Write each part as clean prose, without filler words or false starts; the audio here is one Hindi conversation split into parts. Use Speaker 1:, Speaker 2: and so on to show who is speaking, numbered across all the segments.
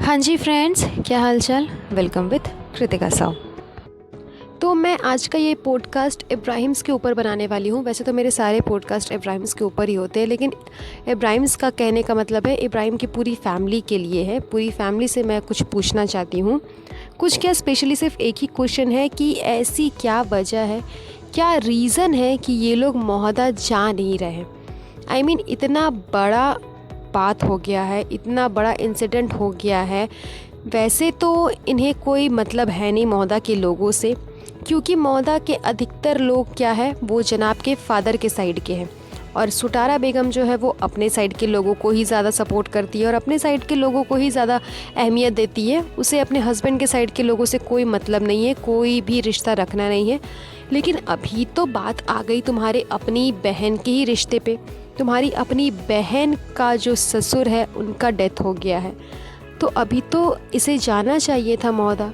Speaker 1: हाँ जी फ्रेंड्स, क्या हाल चाल। Welcome with Kritika Sao. तो मैं आज का ये पॉडकास्ट इब्राहिम्स के ऊपर बनाने वाली हूँ। वैसे तो मेरे सारे पॉडकास्ट इब्राहिम्स के ऊपर ही होते हैं, लेकिन इब्राहिम्स का कहने का मतलब है इब्राहिम की पूरी फैमिली के लिए है। पूरी फैमिली से मैं कुछ पूछना चाहती हूँ। कुछ क्या, स्पेशली सिर्फ एक ही क्वेश्चन है कि ऐसी क्या वजह है, क्या रीज़न है कि ये लोग मोहदा जा नहीं रहे। आई मीन इतना बड़ा बात हो गया है, इतना बड़ा इंसिडेंट हो गया है। वैसे तो इन्हें कोई मतलब है नहीं मोहदा के लोगों से, क्योंकि मोहदा के अधिकतर लोग क्या है, वो जनाब के फादर के साइड के हैं। और सुटारा बेगम जो है वो अपने साइड के लोगों को ही ज़्यादा सपोर्ट करती है और अपने साइड के लोगों को ही ज़्यादा अहमियत देती है। उसे अपने हस्बैंड के साइड के लोगों से कोई मतलब नहीं है, कोई भी रिश्ता रखना नहीं है। लेकिन अभी तो बात आ गई तुम्हारे अपनी बहन के ही रिश्ते पे। तुम्हारी अपनी बहन का जो ससुर है उनका डेथ हो गया है, तो अभी तो इसे जाना चाहिए था मोहदा।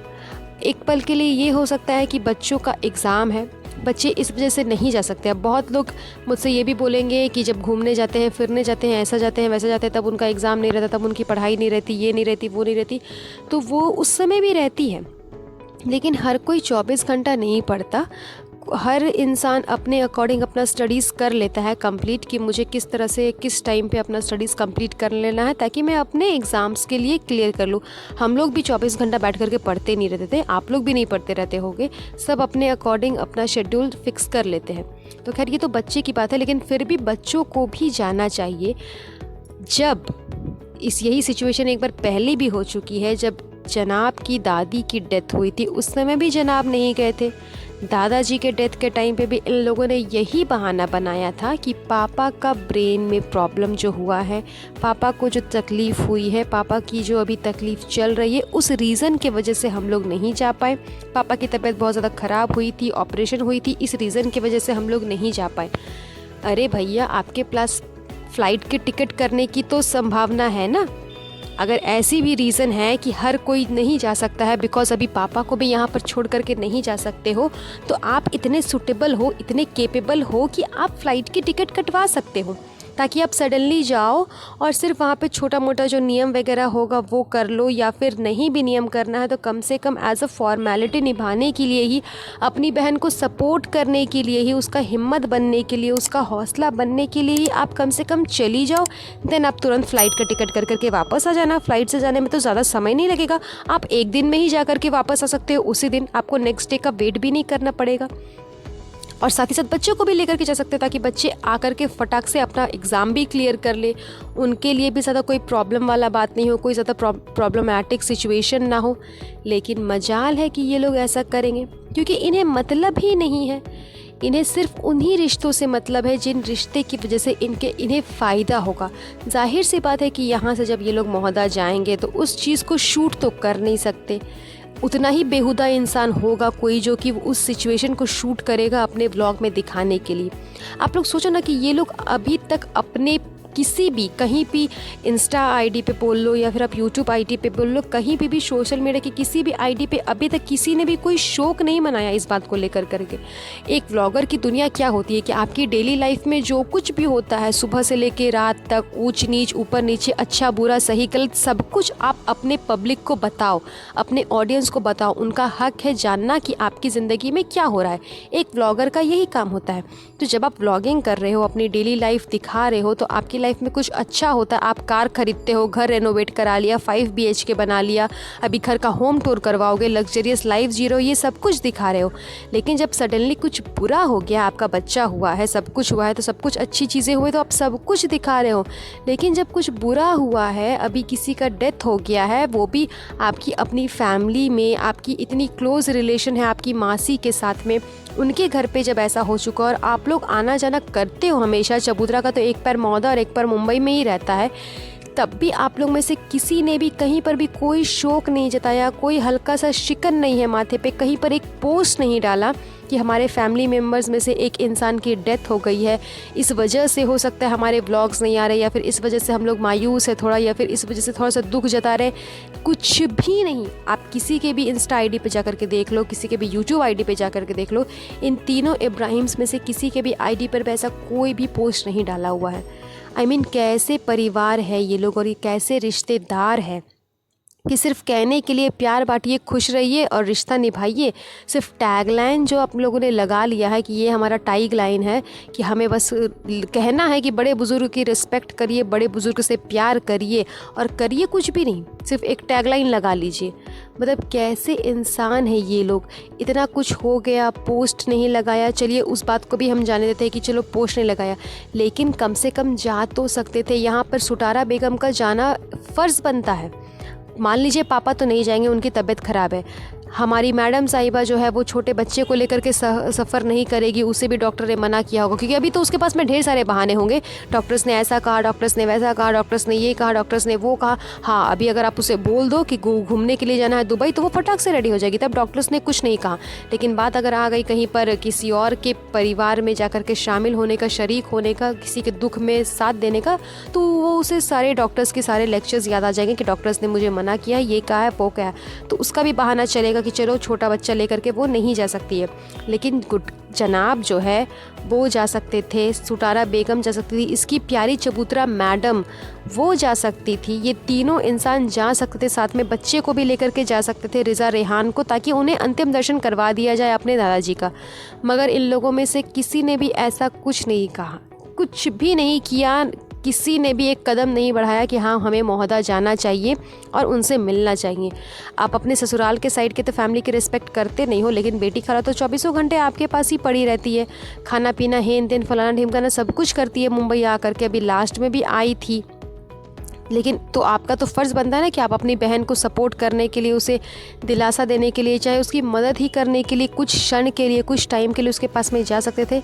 Speaker 1: एक पल के लिए ये हो सकता है कि बच्चों का एग्ज़ाम है, बच्चे इस वजह से नहीं जा सकते। अब बहुत लोग मुझसे ये भी बोलेंगे कि जब घूमने जाते हैं, फिरने जाते हैं, ऐसा जाते हैं, वैसा जाते हैं, तब उनका एग्ज़ाम नहीं रहता, तब उनकी पढ़ाई नहीं रहती, ये नहीं रहती, वो नहीं रहती। तो वो उस समय भी रहती है, लेकिन हर कोई 24 घंटा नहीं पढ़ता। हर इंसान अपने अकॉर्डिंग अपना स्टडीज़ कर लेता है कंप्लीट, कि मुझे किस तरह से किस टाइम पे अपना स्टडीज़ कंप्लीट कर लेना है ताकि मैं अपने एग्ज़ाम्स के लिए क्लियर कर लूँ। हम लोग भी 24 घंटा बैठ करके पढ़ते नहीं रहते थे, आप लोग भी नहीं पढ़ते रहते होगे। सब अपने अकॉर्डिंग अपना शेड्यूल फिक्स कर लेते हैं। तो खैर ये तो बच्चे की बात है, लेकिन फिर भी बच्चों को भी जाना चाहिए। जब यही सिचुएशन एक बार पहले भी हो चुकी है, जब जनाब की दादी की डेथ हुई थी, उस समय भी जनाब नहीं गए थे। दादाजी के डेथ के टाइम पे भी इन लोगों ने यही बहाना बनाया था कि पापा का ब्रेन में प्रॉब्लम जो हुआ है, पापा को जो तकलीफ़ हुई है, पापा की जो अभी तकलीफ़ चल रही है, उस रीज़न के वजह से हम लोग नहीं जा पाए। पापा की तबीयत बहुत ज़्यादा ख़राब हुई थी, ऑपरेशन हुई थी, इस रीज़न की वजह से हम लोग नहीं जा पाए। अरे भैया, आपके पास फ़्लाइट की टिकट करने की तो संभावना है ना। अगर ऐसी भी रीज़न है कि हर कोई नहीं जा सकता है, बिकॉज अभी पापा को भी यहाँ पर छोड़ करके नहीं जा सकते हो, तो आप इतने सूटेबल हो, इतने केपेबल हो कि आप फ़्लाइट की टिकट कटवा सकते हो, ताकि आप सडनली जाओ और सिर्फ वहाँ पे छोटा मोटा जो नियम वगैरह होगा वो कर लो, या फिर नहीं भी नियम करना है तो कम से कम एज अ फॉर्मेलिटी निभाने के लिए ही, अपनी बहन को सपोर्ट करने के लिए ही, उसका हिम्मत बनने के लिए, उसका हौसला बनने के लिए ही आप कम से कम चली जाओ। देन आप तुरंत फ़्लाइट का टिकट कर करके वापस आ जाना। फ़्लाइट से जाने में तो ज़्यादा समय नहीं लगेगा, आप एक दिन में ही जा करके वापस आ सकते हो उसी दिन। आपको नेक्स्ट डे का वेट भी नहीं करना पड़ेगा, और साथ ही साथ बच्चों को भी लेकर के जा सकते हैं ताकि बच्चे आकर के फटाक से अपना एग्ज़ाम भी क्लियर कर ले। उनके लिए भी ज़्यादा कोई प्रॉब्लम वाला बात नहीं हो, कोई ज़्यादा प्रॉब्लमेटिक सिचुएशन ना हो। लेकिन मजाल है कि ये लोग ऐसा करेंगे, क्योंकि इन्हें मतलब ही नहीं है। इन्हें सिर्फ उन्हीं रिश्तों से मतलब है जिन रिश्ते की वजह से इन्हें फ़ायदा होगा। जाहिर सी बात है कि यहाँ से जब ये लोग मोहदा जाएंगे तो उस चीज़ को शूट तो कर नहीं सकते। उतना ही बेहुदा इंसान होगा कोई जो कि उस सिचुएशन को शूट करेगा अपने व्लॉग में दिखाने के लिए। आप लोग सोचो ना कि ये लोग अभी तक अपने किसी भी कहीं भी इंस्टा आईडी पे बोल लो, या फिर आप यूट्यूब आईडी पे बोल लो, कहीं भी सोशल मीडिया की किसी भी आईडी पे अभी तक किसी ने भी कोई शौक नहीं मनाया इस बात को लेकर करके। एक व्लॉगर की दुनिया क्या होती है कि आपकी डेली लाइफ में जो कुछ भी होता है, सुबह से लेके रात तक, ऊंच नीच, ऊपर नीचे, अच्छा बुरा, सही गलत, सब कुछ आप अपने पब्लिक को बताओ, अपने ऑडियंस को बताओ। उनका हक है जानना कि आपकी ज़िंदगी में क्या हो रहा है। एक व्लॉगर का यही काम होता है। तो जब आप व्लॉगिंग कर रहे हो, अपनी डेली लाइफ दिखा रहे हो, तो आपकी लाइफ में कुछ अच्छा होता है। आप कार खरीदते हो, घर रेनोवेट करा लिया, 5 BHK बना लिया, अभी घर का होम टूर करवाओगे, लग्जरियस लाइफ जी रहे हो, ये सब कुछ दिखा रहे हो। लेकिन जब सडनली कुछ बुरा हो गया, आपका बच्चा हुआ है, सब कुछ हुआ है, तो सब कुछ अच्छी चीज़ें हुई तो आप सब कुछ दिखा रहे हो। लेकिन जब कुछ बुरा हुआ है, अभी किसी का डेथ हो गया है, वो भी आपकी अपनी फैमिली में, आपकी इतनी क्लोज रिलेशन है आपकी मासी के साथ में, उनके घर पे जब ऐसा हो चुका और आप लोग आना जाना करते हो हमेशा, चबूतरा का तो एक पैर मौदा और एक पैर मुंबई में ही रहता है, तब भी आप लोग में से किसी ने भी कहीं पर भी कोई शौक नहीं जताया, कोई हल्का सा शिकन नहीं है माथे पे, कहीं पर एक पोस्ट नहीं डाला कि हमारे फैमिली मेम्बर्स में से एक इंसान की डेथ हो गई है, इस वजह से हो सकता है हमारे व्लॉग्स नहीं आ रहे, या फिर इस वजह से हम लोग मायूस है थोड़ा, या फिर इस वजह से थोड़ा सा दुख जता रहे। कुछ भी नहीं। आप किसी के भी इंस्टा आईडी पे जा करके देख लो, किसी के भी यूट्यूब आईडी पे जा करके देख लो, इन तीनों इब्राहिम्स में से किसी के भी आईडी पर ऐसा कोई भी पोस्ट नहीं डाला हुआ है। आई मीन कैसे परिवार है ये लोग और ये कैसे रिश्तेदार है। कि सिर्फ कहने के लिए प्यार बांटिए, खुश रहिए और रिश्ता निभाइए, सिर्फ टैगलाइन जो आप लोगों ने लगा लिया है कि ये हमारा टाइग लाइन है कि हमें बस कहना है कि बड़े बुज़ुर्ग की रिस्पेक्ट करिए, बड़े बुज़ुर्ग से प्यार करिए और करिए कुछ भी नहीं, सिर्फ एक टैगलाइन लगा लीजिए। मतलब कैसे इंसान है ये लोग। इतना कुछ हो गया, पोस्ट नहीं लगाया, चलिए उस बात को भी हम जाने देते हैं कि चलो पोस्ट नहीं लगाया, लेकिन कम से कम जा तो सकते थे। यहाँ पर सुटारा बेगम का जाना फ़र्ज़ बनता है। मान लीजिए पापा तो नहीं जाएंगे, उनकी तबीयत ख़राब है, हमारी मैडम साहिबा जो है वो छोटे बच्चे को लेकर के सफ़र नहीं करेगी, उसे भी डॉक्टर ने मना किया होगा, क्योंकि अभी तो उसके पास में ढेर सारे बहाने होंगे। डॉक्टर्स ने ऐसा कहा, डॉक्टर्स ने वैसा कहा, डॉक्टर्स ने ये कहा, डॉक्टर्स ने वो कहा। हाँ, अभी अगर आप उसे बोल दो कि घूमने के लिए जाना है दुबई, तो वो फटाक से रेडी हो जाएगी, तब डॉक्टर्स ने कुछ नहीं कहा। लेकिन बात अगर आ गई कहीं पर किसी और के परिवार में जाकर के शामिल होने का, शरीक होने का, किसी के दुख में साथ देने का, तो वो उसे सारे डॉक्टर्स के सारे लेक्चर्स याद आ जाएंगे कि डॉक्टर्स ने मुझे मना किया, ये कहा है, वो कहा है। तो उसका भी बहाना चलेगा कि चलो छोटा बच्चा लेकर के वो नहीं जा सकती है। लेकिन जनाब जो है वो जा सकते थे, सुटारा बेगम जा सकती थी, इसकी प्यारी चबूतरा मैडम वो जा सकती थी, ये तीनों इंसान जा सकते थे, साथ में बच्चे को भी लेकर के जा सकते थे, रिज़ा रेहान को, ताकि उन्हें अंतिम दर्शन करवा दिया जाए अपने दादाजी का। मगर इन लोगों में से किसी ने भी ऐसा कुछ नहीं कहा, कुछ भी नहीं किया, किसी ने भी एक कदम नहीं बढ़ाया कि हाँ हमें महोदा जाना चाहिए और उनसे मिलना चाहिए। आप अपने ससुराल के साइड के तो फैमिली की रिस्पेक्ट करते नहीं हो, लेकिन बेटी खाला तो 24 घंटे आपके पास ही पड़ी रहती है, खाना पीना हेन तेन फलाना ढिमकाना सब कुछ करती है। मुंबई आकर के अभी लास्ट में भी आई थी, लेकिन तो आपका तो फ़र्ज़ बनता है ना कि आप अपनी बहन को सपोर्ट करने के लिए, उसे दिलासा देने के लिए, चाहे उसकी मदद ही करने के लिए कुछ क्षण के लिए, कुछ टाइम के लिए उसके पास में जा सकते थे।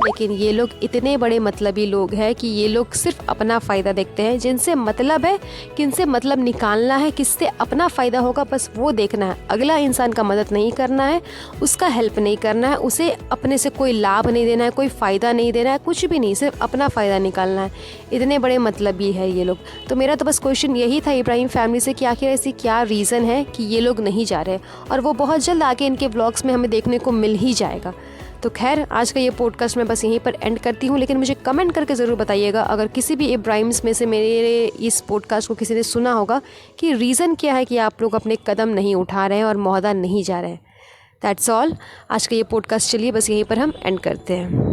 Speaker 1: लेकिन ये लोग इतने बड़े मतलबी लोग हैं कि ये लोग सिर्फ अपना फ़ायदा देखते हैं। जिनसे मतलब है, किनसे मतलब निकालना है, किससे अपना फ़ायदा होगा, बस वो देखना है। अगला इंसान का मदद नहीं करना है, उसका हेल्प नहीं करना है, उसे अपने से कोई लाभ नहीं देना है, कोई फ़ायदा नहीं देना है, कुछ भी नहीं, सिर्फ अपना फ़ायदा निकालना है। इतने बड़े मतलबी है ये लोग। तो मेरा तो बस क्वेश्चन यही था इब्राहिम फैमिली से कि आखिर ऐसी क्या रीज़न है कि ये लोग नहीं जा रहे, और वो बहुत जल्द आगे इनके व्लॉग्स में हमें देखने को मिल ही जाएगा। तो खैर, आज का ये पॉडकास्ट मैं बस यहीं पर एंड करती हूँ, लेकिन मुझे कमेंट करके ज़रूर बताइएगा अगर किसी भी इब्राहिम्स में से मेरे इस पॉडकास्ट को किसी ने सुना होगा कि रीज़न क्या है कि आप लोग अपने कदम नहीं उठा रहे हैं और महोदा नहीं जा रहे हैं। That's all. आज का ये पॉडकास्ट चलिए बस यहीं पर हम एंड करते हैं।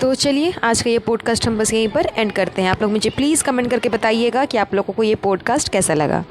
Speaker 1: तो चलिए आज का ये पॉडकास्ट हम बस यहीं पर एंड करते हैं। आप लोग मुझे प्लीज़ कमेंट करके बताइएगा कि आप लोगों को ये पॉडकास्ट कैसा लगा।